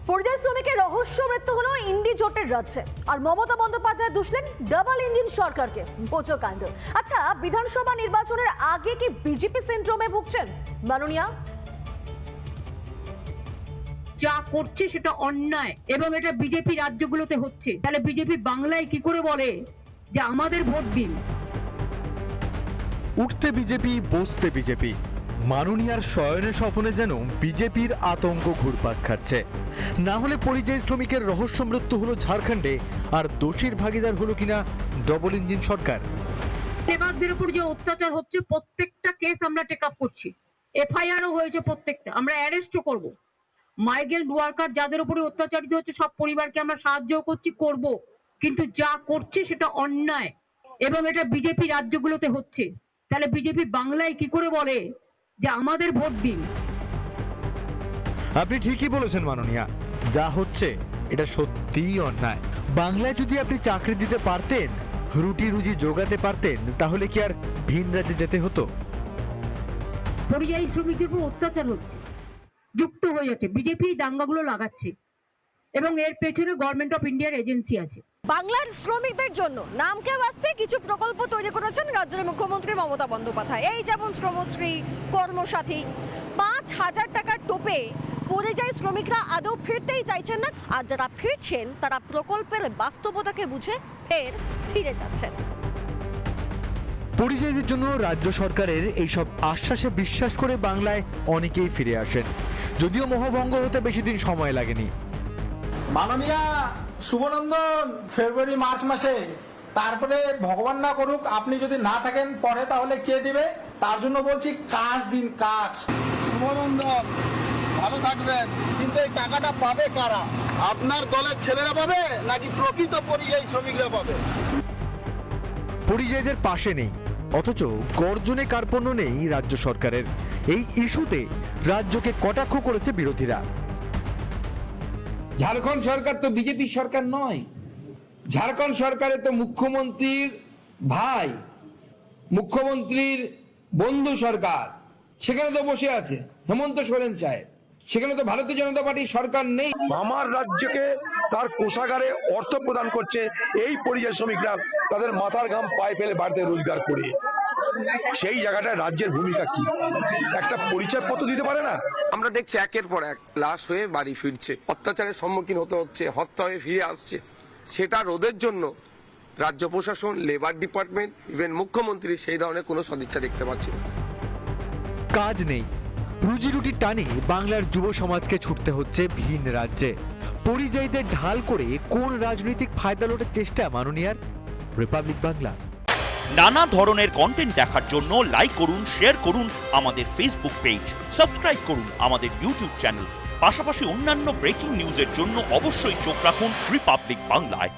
পরিযায়ী শ্রমিকের রহস্য মৃত্যু হলো ইন্ডি জোটের রাজ্যে, আর মমতা বন্দ্যোপাধ্যায় দুষলেন ডাবল ইঞ্জিন সরকারকে। বোঝো কাণ্ড। আচ্ছা, বিধানসভা নির্বাচনের আগে কি বিজেপি সিন্ড্রোমে ভুগছেন মাননীয়া? যা করছে সেটা অন্যায় এবং এটা বিজেপি রাজ্যগুলোতে হচ্ছে। তাহলে বিজেপি বাংলায় কি করে বলে যে আমাদের ভোট দিন? উঠতে বিজেপি, বসতে বিজেপি। মাননীয়ার শয়নে স্বপ্নে যেন বিজেপির আতঙ্ক ঘুরপাক খাচ্ছে। না হলে পরিযায়ী শ্রমিকের রহস্য মৃত্যু হলো ঝাড়খণ্ডে, আর দোষীর ভাগিদার হলো কিনা ডবল ইঞ্জিন সরকার। লেবারদের উপর যে অত্যাচার হচ্ছে প্রত্যেকটা কেস আমরা টেক আপ করছি, এফআইআরও হয়েছে প্রত্যেকটা, আমরা অ্যারেস্টও করব। মাইগ্রেন্ট ওয়ার্কার যাদের উপরে অত্যাচারিত হচ্ছে সব পরিবারকে আমরা সাহায্য করছি, করব, কিন্তু যা করছে সেটা অন্যায় এবং এটা বিজেপি রাজ্যগুলোতে হচ্ছে। তাহলে বিজেপি বাংলায় কি করে বলে যে আমাদের ভোট দিন? আপনি ঠিকই বলেছেন মাননীয়া, যা হচ্ছে এটা সত্যিই অন্যায়। বাংলায় যদি আপনি চাকরি দিতে পারতেন, রুটি রুজি জোগাতে পারতেন, তাহলে কি আর ভিন রাজ্যে যেতে হতো? পরিযায়ী শ্রমিকদের উপর অত্যাচার হচ্ছে, যুক্ত হয়ে যাচ্ছে, বিজেপি দাঙ্গাগুলো লাগাচ্ছে এবং এর পেছনে গভর্নমেন্ট অফ ইন্ডিয়ার এজেন্সি আছে। বাংলার শ্রমিকদের জন্য নামকে বাঁচতে কিছু প্রকল্প তৈরি করেছেন রাজ্যের মুখ্যমন্ত্রী মমতা বন্দ্যোপাধ্যায়। এই যেমন শ্রমশ্রী, কর্মসাথী। 5,000 টাকার টোপে পরিযায়ী শ্রমিকরা আদৌ ফিরতেই চাইছেন না, আর যারা ফিরছেন তারা প্রকল্পের বাস্তবতাকে বুঝে ফিরে যাচ্ছেন। পরিযায়ীদের জন্য রাজ্য সরকারের এইসব আশ্বাসে বিশ্বাস করে বাংলায় অনেকেই ফিরে আসেন, যদিও মোহভঙ্গ হতে বেশি দিন সময় লাগেনি। মাননীয়া শুভনন্দন, ফেব্রুয়ারি মার্চ মাসে, তারপরে ভগবান না করুক আপনি যদি না থাকেন পরে, তাহলে কে দিবে? তার জন্য বলছি কাজ দিন, কাজ। শুভনন্দন, ভালো থাকবেন, কিন্তু এই টাকাটা পাবে কারা? আপনার দলের ছেলেরা পাবে নাকি প্রকৃত পরিযায়ী শ্রমিকরা পাবে? পরিযায়ীদের পাশে নেই, অথচ গর্জনে কার্পণ্য নেই রাজ্য সরকারের। এই ইস্যুতে রাজ্যকে কটাক্ষ করেছে বিরোধীরা। ঝাড়খণ্ড সরকার তো বিজেপি সরকার নয়। ঝাড়খণ্ড সরকারে তো মুখ্যমন্ত্রীর ভাই, মুখ্যমন্ত্রীর বন্ধু সরকার, সেখানে তো বসে আছে হেমন্ত সোরেন সাহেব। সেখানে তো ভারতীয় জনতা পার্টির সরকার নেই। আমার রাজ্যকে তার কোষাগারে অর্থ প্রদান করছে এই পরিযায়ী শ্রমিকরা তাদের মাথার ঘাম পায়ে ফেলে বাড়িতে রোজগার করে। সেই জায়গাটায় রাজ্যের ভূমিকা কি? একটা পরিচয়পত্র দিতে পারে না? আমরা দেখছি একের পর এক লাশ হয়ে বাড়ি ফিরছে, অত্যাচারের সম্মুখীন হতে হচ্ছে, হত্যা হয়ে ফিরে আসছে। সেটা রোধের জন্য রাজ্য প্রশাসন, লেবার ডিপার্টমেন্ট, ইভেন মুখ্যমন্ত্রী সেই ধরনের কোনো সদিচ্ছা দেখতে পাচ্ছি না। কাজ নেই, রুজি রুটির টানে বাংলার যুব সমাজকে ছুটতে হচ্ছে ভিন রাজ্যে। পরিযায়ীদের ঢাল করে কোন রাজনৈতিক ফায়দা লোটের চেষ্টা মাননীয়ার? রিপাবলিক বাংলা। নানা ধরনের কন্টেন্ট দেখার জন্য লাইক করুন, শেয়ার করুন আমাদের ফেসবুক পেজ, সাবস্ক্রাইব করুন আমাদের ইউটিউব চ্যানেল। পাশাপাশি অন্যান্য ব্রেকিং নিউজের জন্য অবশ্যই চোখ রাখুন রিপাবলিক বাংলায়।